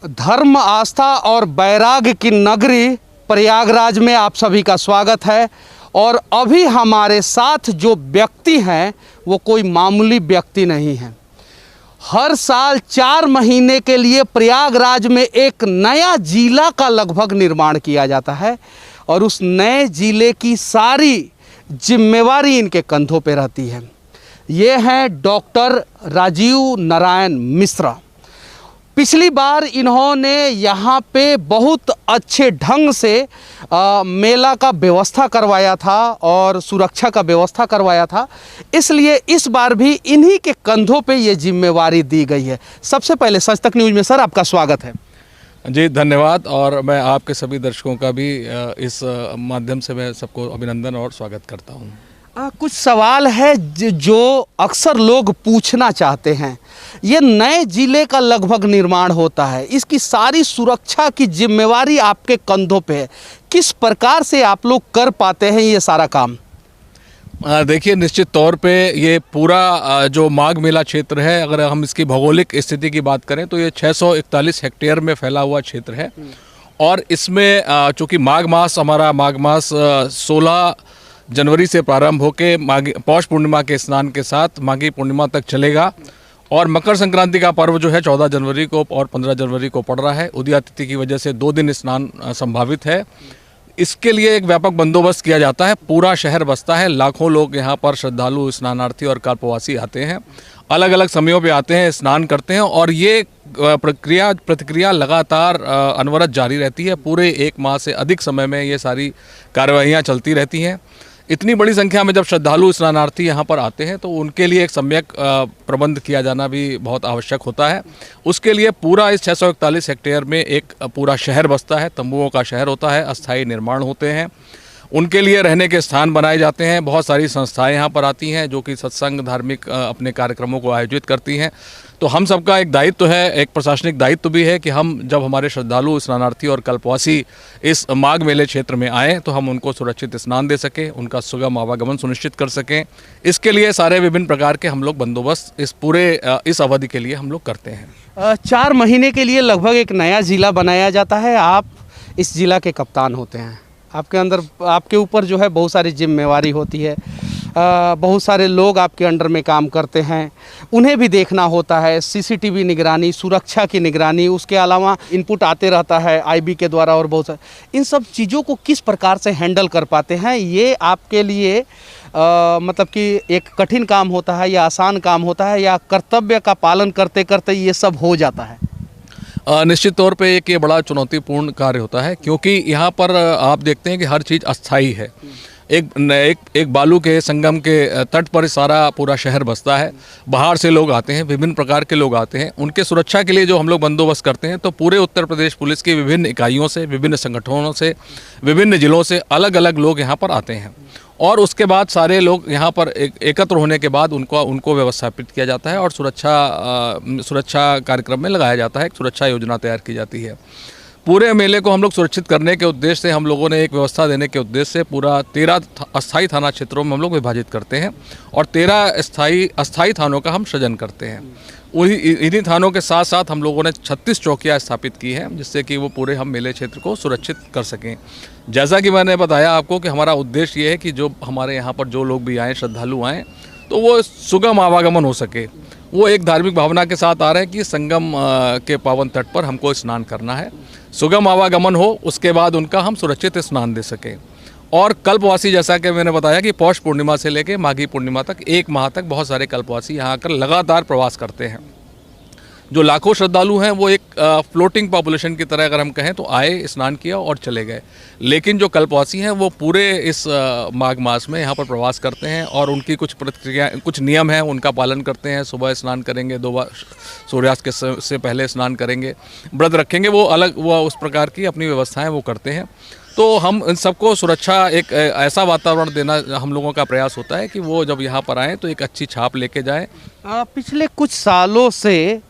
धर्म, आस्था और वैराग्य की नगरी प्रयागराज में आप सभी का स्वागत है। और अभी हमारे साथ जो व्यक्ति हैं वो कोई मामूली व्यक्ति नहीं हैं। हर साल 4 महीने के लिए प्रयागराज में एक नया जिला का लगभग निर्माण किया जाता है और उस नए जिले की सारी जिम्मेवारी इनके कंधों पे रहती है। ये हैं डॉक्टर राजीव नारायण मिश्रा। पिछली बार इन्होंने यहाँ पे बहुत अच्छे ढंग से मेला का व्यवस्था करवाया था और सुरक्षा का व्यवस्था करवाया था, इसलिए इस बार भी इन्हीं के कंधों पे ये जिम्मेवारी दी गई है। सबसे पहले सच तक न्यूज़ में सर आपका स्वागत है। जी धन्यवाद। और मैं आपके सभी दर्शकों का भी इस माध्यम से मैं सबको अभिनंदन और स्वागत करता हूँ। कुछ सवाल है जो अक्सर लोग पूछना चाहते हैं। ये नए ज़िले का लगभग निर्माण होता है, इसकी सारी सुरक्षा की जिम्मेवारी आपके कंधों पे है। किस प्रकार से आप लोग कर पाते हैं ये सारा काम? देखिए, निश्चित तौर पे ये पूरा जो माघ मेला क्षेत्र है, अगर हम इसकी भौगोलिक स्थिति की बात करें तो ये 641 हेक्टेयर में फैला हुआ क्षेत्र है। और इसमें चूँकि हमारा माघ मास 16 जनवरी से प्रारंभ होकर पौष पूर्णिमा के स्नान के साथ माघी पूर्णिमा तक चलेगा। और मकर संक्रांति का पर्व जो है 14 जनवरी को और 15 जनवरी को पड़ रहा है। उदया तिथि की वजह से 2 दिन स्नान संभावित है। इसके लिए एक व्यापक बंदोबस्त किया जाता है। पूरा शहर बसता है, लाखों लोग यहाँ पर श्रद्धालु, स्नानार्थी और कल्पवासी आते हैं। अलग अलग समयों पे आते हैं, स्नान करते हैं और ये प्रतिक्रिया लगातार अनवरत जारी रहती है। पूरे 1 माह से अधिक समय में ये सारी कार्यवाहियाँ चलती रहती हैं। इतनी बड़ी संख्या में जब श्रद्धालु स्नानार्थी यहाँ पर आते हैं तो उनके लिए एक सम्यक प्रबंध किया जाना भी बहुत आवश्यक होता है। उसके लिए पूरा इस 641 हेक्टेयर में एक पूरा शहर बसता है, तंबुओं का शहर होता है, अस्थायी निर्माण होते हैं, उनके लिए रहने के स्थान बनाए जाते हैं। बहुत सारी संस्थाएं यहाँ पर आती हैं जो कि सत्संग, धार्मिक अपने कार्यक्रमों को आयोजित करती हैं। तो हम सबका एक दायित्व है, एक प्रशासनिक दायित्व भी है कि हम जब हमारे श्रद्धालु, स्नानार्थी और कल्पवासी इस माघ मेले क्षेत्र में आएँ तो हम उनको सुरक्षित स्नान दे सकें, उनका सुगम आवागमन सुनिश्चित कर सकें। इसके लिए सारे विभिन्न प्रकार के हम लोग बंदोबस्त इस अवधि के लिए हम लोग करते हैं। 4 महीने के लिए लगभग एक नया ज़िला बनाया जाता है। आप इस ज़िला के कप्तान होते हैं। आपके ऊपर जो है बहुत सारी जिम्मेवारी होती है। बहुत सारे लोग आपके अंडर में काम करते हैं, उन्हें भी देखना होता है। सीसीटीवी निगरानी, सुरक्षा की निगरानी, उसके अलावा इनपुट आते रहता है आईबी के द्वारा और बहुत सारे। इन सब चीज़ों को किस प्रकार से हैंडल कर पाते हैं? ये आपके लिए मतलब कि एक कठिन काम होता है या आसान काम होता है या कर्तव्य का पालन करते करते ये सब हो जाता है? निश्चित तौर पे एक ये बड़ा चुनौतीपूर्ण कार्य होता है, क्योंकि यहाँ पर आप देखते हैं कि हर चीज़ अस्थाई है। एक बालू के संगम के तट पर सारा पूरा शहर बसता है। बाहर से लोग आते हैं, विभिन्न प्रकार के लोग आते हैं। उनके सुरक्षा के लिए जो हम लोग बंदोबस्त करते हैं तो पूरे उत्तर प्रदेश पुलिस की विभिन्न इकाइयों से, विभिन्न संगठनों से, विभिन्न जिलों से अलग अलग लोग यहाँ पर आते हैं। और उसके बाद सारे लोग यहाँ पर एकत्र होने के बाद उनको व्यवस्थापित किया जाता है और सुरक्षा कार्यक्रम में लगाया जाता है। एक सुरक्षा योजना तैयार की जाती है। पूरे मेले को हम लोग सुरक्षित करने के उद्देश्य से हम लोगों ने एक व्यवस्था देने के उद्देश्य से पूरा 13 अस्थायी थाना क्षेत्रों में हम लोग विभाजित करते हैं और 13 अस्थायी थानों का हम सृजन करते हैं। इन्हीं थानों के साथ साथ हम लोगों ने 36 चौकियाँ स्थापित की हैं, जिससे कि वो पूरे हम मेले क्षेत्र को सुरक्षित कर सकें। जैसा कि मैंने बताया आपको कि हमारा उद्देश्य ये है कि जो हमारे यहाँ पर जो लोग भी आएँ, श्रद्धालु आएँ, तो वो सुगम आवागमन हो सके। वो एक धार्मिक भावना के साथ आ रहे हैं कि संगम के पावन तट पर हमको स्नान करना है, सुगम आवागमन हो, उसके बाद उनका हम सुरक्षित स्नान दे सकें। और कल्पवासी, जैसा कि मैंने बताया कि पौष पूर्णिमा से लेकर माघी पूर्णिमा तक 1 माह तक बहुत सारे कल्पवासी यहाँ आकर लगातार प्रवास करते हैं। जो लाखों श्रद्धालु हैं वो एक फ्लोटिंग पॉपुलेशन की तरह अगर हम कहें तो आए, स्नान किया और चले गए। लेकिन जो कल्पवासी हैं वो पूरे इस माघ मास में यहाँ पर प्रवास करते हैं और उनकी कुछ नियम हैं, उनका पालन करते हैं। सुबह स्नान करेंगे, 2 बार सूर्यास्त से पहले स्नान करेंगे, व्रत रखेंगे, वो उस प्रकार की अपनी व्यवस्थाएँ वो करते हैं। तो हम इन सबको सुरक्षा, एक ऐसा वातावरण देना हम लोगों का प्रयास होता है कि वो जब यहाँ पर आएँ तो एक अच्छी छाप लेके जाएँ। पिछले कुछ सालों से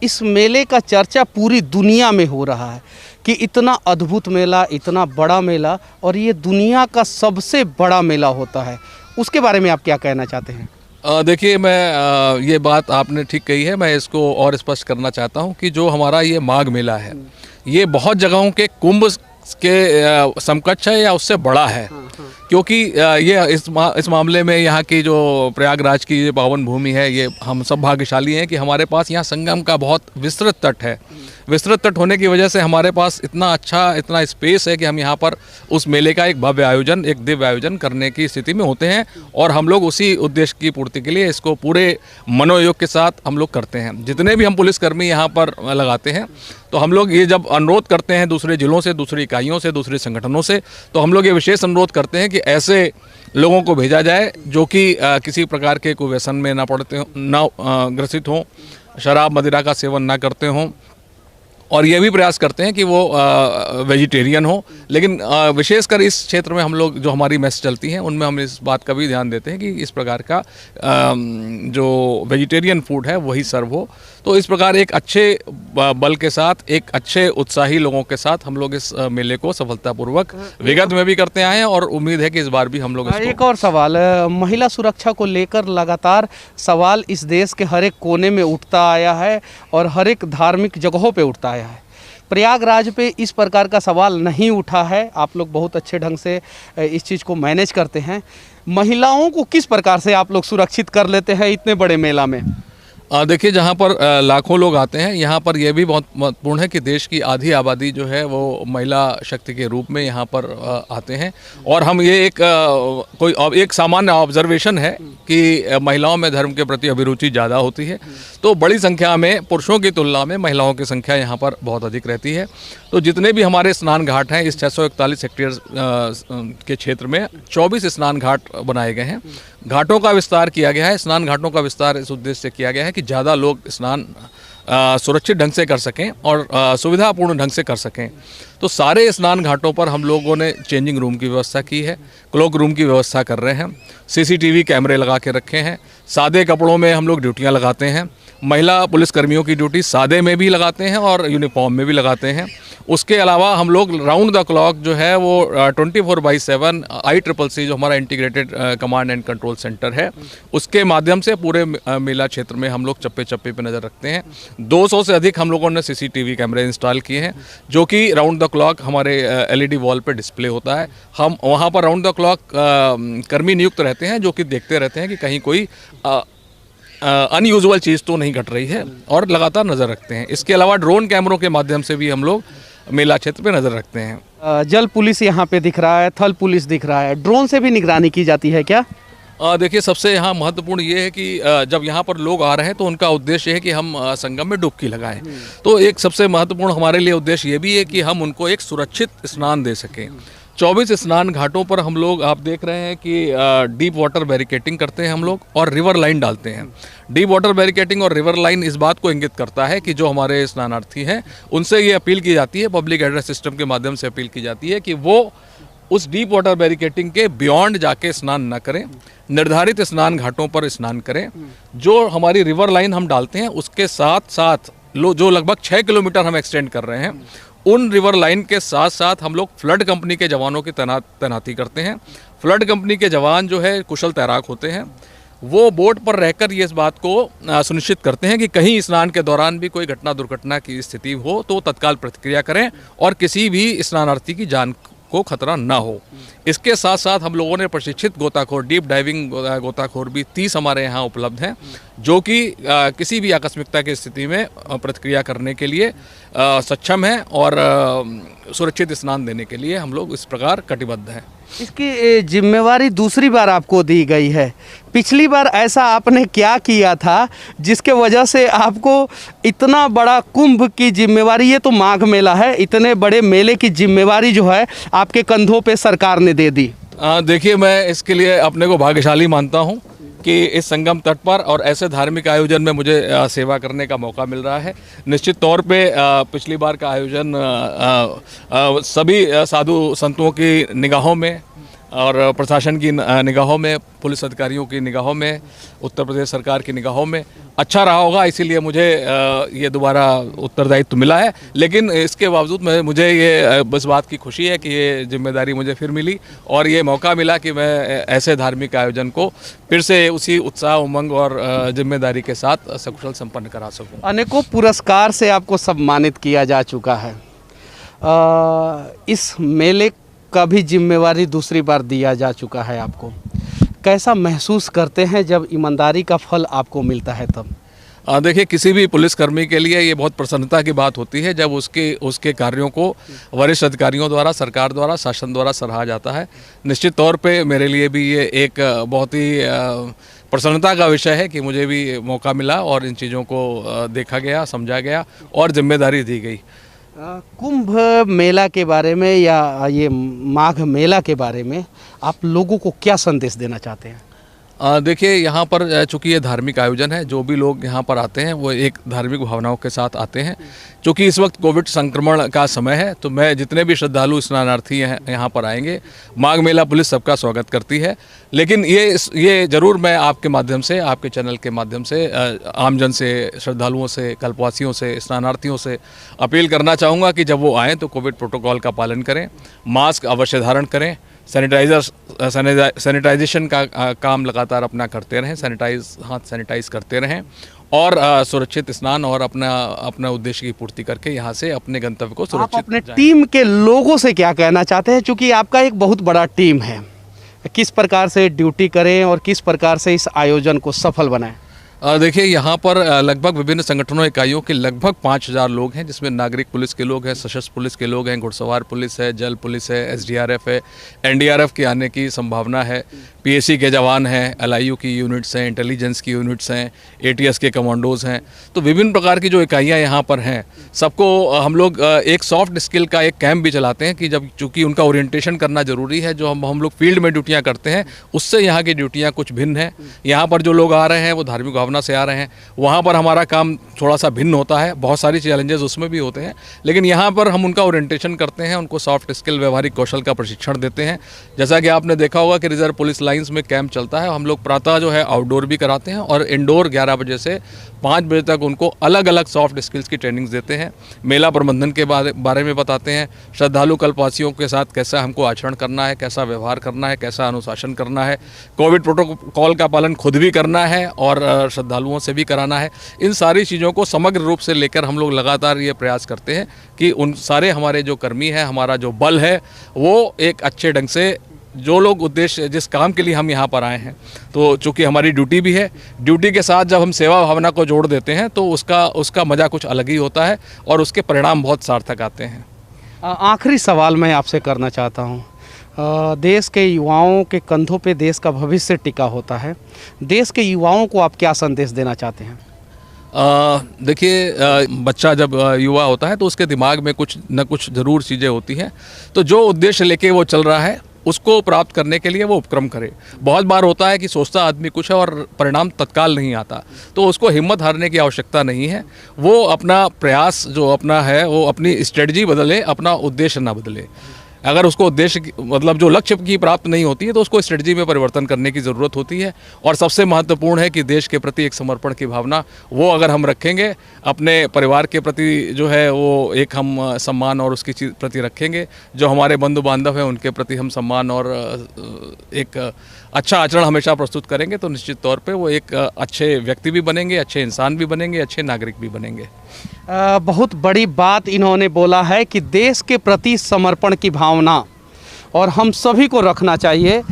इस मेले का चर्चा पूरी दुनिया में हो रहा है कि इतना अद्भुत मेला, इतना बड़ा मेला, और ये दुनिया का सबसे बड़ा मेला होता है। उसके बारे में आप क्या कहना चाहते हैं? देखिए, मैं ये बात आपने ठीक कही है। मैं इसको और स्पष्ट करना चाहता हूँ कि जो हमारा ये माघ मेला है, ये बहुत जगहों के कुंभ के समकक्ष है या उससे बड़ा है। क्योंकि ये इस मामले में यहाँ की जो प्रयागराज की ये पावन भूमि है, ये हम सब भाग्यशाली हैं कि हमारे पास यहाँ संगम का बहुत विस्तृत तट है। विस्तृत तट होने की वजह से हमारे पास इतना स्पेस है कि हम यहाँ पर उस मेले का एक भव्य आयोजन, एक दिव्य आयोजन करने की स्थिति में होते हैं। और हम लोग उसी उद्देश्य की पूर्ति के लिए इसको पूरे मनोयोग के साथ हम लोग करते हैं। जितने भी हम पुलिसकर्मी यहाँ पर लगाते हैं, तो हम लोग ये जब अनुरोध करते हैं दूसरे जिलों से, दूसरी इकाइयों से, दूसरे संगठनों से, तो हम लोग ये विशेष अनुरोध करते हैं कि ऐसे लोगों को भेजा जाए जो कि किसी प्रकार के कोई व्यसन में ना पड़ते हों, ना ग्रसित हों, शराब मदिरा का सेवन ना करते हों, और ये भी प्रयास करते हैं कि वो वेजिटेरियन हो। लेकिन विशेषकर इस क्षेत्र में हम लोग जो हमारी मेस चलती हैं उनमें हम इस बात का भी ध्यान देते हैं कि इस प्रकार का जो वेजिटेरियन फूड है वही सर्व हो। तो इस प्रकार एक अच्छे बल के साथ, एक अच्छे उत्साही लोगों के साथ हम लोग इस मेले को सफलतापूर्वक विगत में भी करते आए हैं और उम्मीद है कि इस बार भी हम लोग एक और सवाल, महिला सुरक्षा को लेकर लगातार सवाल इस देश के हर एक कोने में उठता आया है और हर एक धार्मिक जगहों पे उठता आया है। प्रयागराज पे इस प्रकार का सवाल नहीं उठा है। आप लोग बहुत अच्छे ढंग से इस चीज़ को मैनेज करते हैं। महिलाओं को किस प्रकार से आप लोग सुरक्षित कर लेते हैं इतने बड़े मेला में? देखिए, जहाँ पर लाखों लोग आते हैं, यहाँ पर यह भी बहुत महत्वपूर्ण है कि देश की आधी आबादी जो है वो महिला शक्ति के रूप में यहाँ पर आते हैं। और हम ये एक सामान्य ऑब्जर्वेशन है कि महिलाओं में धर्म के प्रति अभिरुचि ज़्यादा होती है, तो बड़ी संख्या में पुरुषों की तुलना में महिलाओं की संख्या यहाँ पर बहुत अधिक रहती है। तो जितने भी हमारे स्नान घाट हैं, इस 641 हेक्टेयर के क्षेत्र में 24 स्नान घाट बनाए गए हैं। घाटों का विस्तार किया गया है। स्नान घाटों का विस्तार इस उद्देश्य से किया गया है कि ज़्यादा लोग स्नान सुरक्षित ढंग से कर सकें और सुविधापूर्ण ढंग से कर सकें। तो सारे स्नान घाटों पर हम लोगों ने चेंजिंग रूम की व्यवस्था की है, क्लोक रूम की व्यवस्था कर रहे हैं, सीसीटीवी कैमरे लगा के रखे हैं, सादे कपड़ों में हम लोग ड्यूटियां लगाते हैं। महिला पुलिसकर्मियों की ड्यूटी सादे में भी लगाते हैं और यूनिफॉर्म में भी लगाते हैं। उसके अलावा हम लोग राउंड द क्लॉक जो है वो 24/7 ICCC जो हमारा integrated command and control centre है, उसके माध्यम से पूरे मेला क्षेत्र में हम लोग चप्पे चप्पे पे नज़र रखते हैं। 200 से अधिक हम लोगों ने सीसीटीवी कैमरे इंस्टॉल किए हैं, जो कि राउंड द क्लॉक हमारे LED वॉल पे डिस्प्ले होता है। हम वहाँ पर राउंड द क्लॉक कर्मी नियुक्त रहते हैं जो कि देखते रहते हैं कि कहीं कोई अनयूजुअल चीज़ तो नहीं घट रही है, और लगातार नज़र रखते हैं। इसके अलावा ड्रोन कैमरों के माध्यम से भी हम लोग मेला क्षेत्र पे नज़र रखते हैं। जल पुलिस यहाँ पे दिख रहा है, थल पुलिस दिख रहा है, ड्रोन से भी निगरानी की जाती है क्या? देखिए, सबसे यहाँ महत्वपूर्ण ये है कि जब यहाँ पर लोग आ रहे हैं तो उनका उद्देश्य है कि हम संगम में डुबकी लगाएं। तो एक सबसे महत्वपूर्ण हमारे लिए उद्देश्य ये भी है कि हम उनको एक सुरक्षित स्नान दे सकें। 24 स्नान घाटों पर हम लोग, आप देख रहे हैं कि डीप वाटर बैरिकेटिंग करते हैं हम लोग और रिवर लाइन डालते हैं। डीप वाटर बैरिकेटिंग और रिवर लाइन इस बात को इंगित करता है कि जो हमारे स्नानार्थी हैं उनसे ये अपील की जाती है, पब्लिक एड्रेस सिस्टम के माध्यम से अपील की जाती है कि वो उस डीप वाटर बैरिकेटिंग के बियॉन्ड जाके स्नान न करें, निर्धारित स्नान घाटों पर स्नान करें। जो हमारी रिवर लाइन हम डालते हैं उसके साथ साथ जो लगभग 6 किलोमीटर हम एक्सटेंड कर रहे हैं, उन रिवर लाइन के साथ साथ हम लोग फ्लड कंपनी के जवानों की तैनाती करते हैं। फ्लड कंपनी के जवान जो है कुशल तैराक होते हैं, वो बोट पर रहकर ये इस बात को सुनिश्चित करते हैं कि कहीं स्नान के दौरान भी कोई घटना दुर्घटना की स्थिति हो तो तत्काल प्रतिक्रिया करें और किसी भी स्नानार्थी की जान को खतरा ना हो। इसके साथ साथ हम लोगों ने प्रशिक्षित गोताखोर, डीप डाइविंग गोताखोर भी 30 हमारे यहाँ उपलब्ध हैं, जो कि किसी भी आकस्मिकता की स्थिति में प्रतिक्रिया करने के लिए सक्षम हैं और सुरक्षित स्नान देने के लिए हम लोग इस प्रकार कटिबद्ध हैं। इसकी जिम्मेवारी दूसरी बार आपको दी गई है। पिछली बार ऐसा आपने क्या किया था जिसके वजह से आपको इतना बड़ा कुंभ की जिम्मेवारी, ये तो माघ मेला है, इतने बड़े मेले की जिम्मेवारी जो है आपके कंधों पे सरकार ने दे दी? देखिए, मैं इसके लिए अपने को भाग्यशाली मानता हूँ कि इस संगम तट पर और ऐसे धार्मिक आयोजन में मुझे सेवा करने का मौका मिल रहा है। निश्चित तौर पे पिछली बार का आयोजन सभी साधु संतों की निगाहों में और प्रशासन की निगाहों में, पुलिस अधिकारियों की निगाहों में, उत्तर प्रदेश सरकार की निगाहों में अच्छा रहा होगा, इसीलिए मुझे ये दोबारा उत्तरदायित्व मिला है। लेकिन इसके बावजूद मुझे ये बस बात की खुशी है कि ये जिम्मेदारी मुझे फिर मिली और ये मौका मिला कि मैं ऐसे धार्मिक आयोजन को फिर से उसी उत्साह, उमंग और जिम्मेदारी के साथ सकुशल संपन्न करा सकूं। अनेकों पुरस्कार से आपको सम्मानित किया जा चुका है। इस मेले का भी जिम्मेवारी दूसरी बार दिया जा चुका है आपको। कैसा महसूस करते हैं जब ईमानदारी का फल आपको मिलता है तब? देखिए, किसी भी पुलिसकर्मी के लिए ये बहुत प्रसन्नता की बात होती है जब उसके कार्यों को वरिष्ठ अधिकारियों द्वारा, सरकार द्वारा, शासन द्वारा सराहा जाता है। निश्चित तौर पे मेरे लिए भी ये एक बहुत ही प्रसन्नता का विषय है कि मुझे भी मौका मिला और इन चीज़ों को देखा गया, समझा गया और जिम्मेदारी दी गई। कुंभ मेला के बारे में या ये माघ मेला के बारे में आप लोगों को क्या संदेश देना चाहते हैं? देखिए, यहाँ पर चूँकि ये धार्मिक आयोजन है, जो भी लोग यहाँ पर आते हैं वो एक धार्मिक भावनाओं के साथ आते हैं। चूँकि इस वक्त कोविड संक्रमण का समय है, तो मैं जितने भी श्रद्धालु स्नानार्थी यहाँ पर आएंगे, माघ मेला पुलिस सबका स्वागत करती है। लेकिन ये ज़रूर मैं आपके माध्यम से, आपके चैनल के माध्यम से आमजन से, श्रद्धालुओं से, कल्पवासियों से, स्नानार्थियों से अपील करना चाहूँगा कि जब वो आएँ तो कोविड प्रोटोकॉल का पालन करें, मास्क अवश्य धारण करें, सैनिटाइजेशन का काम लगातार अपना करते रहें, हाथ सैनिटाइज करते रहें और सुरक्षित स्नान और अपना उद्देश्य की पूर्ति करके यहाँ से अपने गंतव्य को सुरक्षित आप अपने टीम के लोगों से क्या कहना चाहते हैं, चूँकि आपका एक बहुत बड़ा टीम है, किस प्रकार से ड्यूटी करें और किस प्रकार से इस आयोजन को सफल बनाएं? देखिए, यहाँ पर लगभग विभिन्न संगठनों इकाइयों के लगभग 5000 लोग हैं, जिसमें नागरिक पुलिस के लोग हैं, सशस्त्र पुलिस के लोग हैं, घुड़सवार पुलिस है, जल पुलिस है, SDRF है, NDRF के आने की संभावना है, PSC के जवान हैं, LIU की यूनिट्स हैं, इंटेलिजेंस की यूनिट्स हैं, ATS के कमांडोज़ हैं। तो विभिन्न प्रकार की जो इकाइयाँ यहाँ पर हैं, सबको हम लोग एक सॉफ्ट स्किल का एक कैंप भी चलाते हैं कि जब चूँकि उनका ओरिएंटेशन करना ज़रूरी है, जो हम लोग फील्ड में ड्यूटियाँ करते हैं उससे यहाँ की ड्यूटियाँ कुछ भिन्न हैं। यहाँ पर जो लोग आ रहे हैं वो धार्मिक भावना से आ रहे हैं, वहाँ पर हमारा काम थोड़ा सा भिन्न होता है, बहुत सारी चैलेंजेस उसमें भी होते हैं, लेकिन यहाँ पर हम उनका ओरिएंटेशन करते हैं, उनको सॉफ्ट स्किल, व्यवहारिक कौशल का प्रशिक्षण देते हैं। जैसा कि आपने देखा होगा कि रिजर्व पुलिस लाइंस में कैंप चलता है, हम लोग प्रातः जो है आउटडोर भी कराते हैं और इंडोर 11 बजे से 5 बजे तक उनको अलग अलग सॉफ्ट स्किल्स की ट्रेनिंग्स देते हैं, मेला प्रबंधन के बारे में बताते हैं, श्रद्धालु कल्पवासियों के साथ कैसा हमको आचरण करना है, कैसा व्यवहार करना है, कैसा अनुशासन करना है, कोविड प्रोटोकॉल का पालन खुद भी करना है और श्रद्धालुओं से भी कराना है। इन सारी चीज़ों को समग्र रूप से लेकर हम लोग लगातार ये प्रयास करते हैं कि उन सारे हमारे जो कर्मी हैं, हमारा जो बल है, वो एक अच्छे ढंग से जो लोग उद्देश्य, जिस काम के लिए हम यहाँ पर आए हैं, तो चूँकि हमारी ड्यूटी भी है, ड्यूटी के साथ जब हम सेवा भावना को जोड़ देते हैं तो उसका मज़ा कुछ अलग ही होता है और उसके परिणाम बहुत सार्थक आते हैं। आखिरी सवाल मैं आपसे करना चाहता हूँ। देश के युवाओं के कंधों पे देश का भविष्य टिका होता है, देश के युवाओं को आप क्या संदेश देना चाहते हैं? देखिए, बच्चा जब युवा होता है तो उसके दिमाग में कुछ न कुछ ज़रूर चीज़ें होती हैं, तो जो उद्देश्य लेके वो चल रहा है उसको प्राप्त करने के लिए वो उपक्रम करे। बहुत बार होता है कि सोचता आदमी कुछ है और परिणाम तत्काल नहीं आता, तो उसको हिम्मत हारने की आवश्यकता नहीं है। वो अपना प्रयास जो अपना है, वो अपनी स्ट्रेटजी बदले, अपना उद्देश्य ना बदले। अगर उसको उद्देश्य मतलब जो लक्ष्य की प्राप्त नहीं होती है तो उसको स्ट्रेटजी में परिवर्तन करने की ज़रूरत होती है। और सबसे महत्वपूर्ण है कि देश के प्रति एक समर्पण की भावना, वो अगर हम रखेंगे, अपने परिवार के प्रति जो है वो एक हम सम्मान और उसकी चीज़ प्रति रखेंगे, जो हमारे बंधु बांधव हैं उनके प्रति हम सम्मान और एक अच्छा आचरण हमेशा प्रस्तुत करेंगे, तो निश्चित तौर पे वो एक अच्छे व्यक्ति भी बनेंगे, अच्छे इंसान भी बनेंगे, अच्छे नागरिक भी बनेंगे। बहुत बड़ी बात इन्होंने बोला है कि देश के प्रति समर्पण की भावना और हम सभी को रखना चाहिए।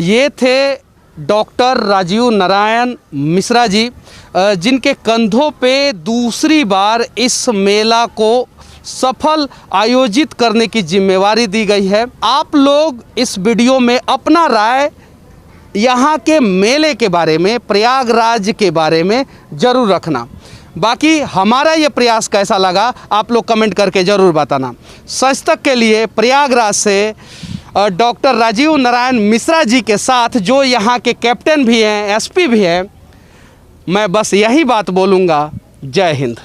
ये थे डॉक्टर राजीव नारायण मिश्रा जी, जिनके कंधों पे दूसरी बार इस मेला को सफल आयोजित करने की जिम्मेवारी दी गई है। आप लोग इस वीडियो में अपना राय यहाँ के मेले के बारे में, प्रयागराज के बारे में ज़रूर रखना। बाकी हमारा ये प्रयास कैसा लगा आप लोग कमेंट करके ज़रूर बताना। सच तक के लिए प्रयागराज से डॉक्टर राजीव नारायण मिश्रा जी के साथ, जो यहाँ के कैप्टन भी हैं, SP भी हैं, मैं बस यही बात बोलूँगा। जय हिंद।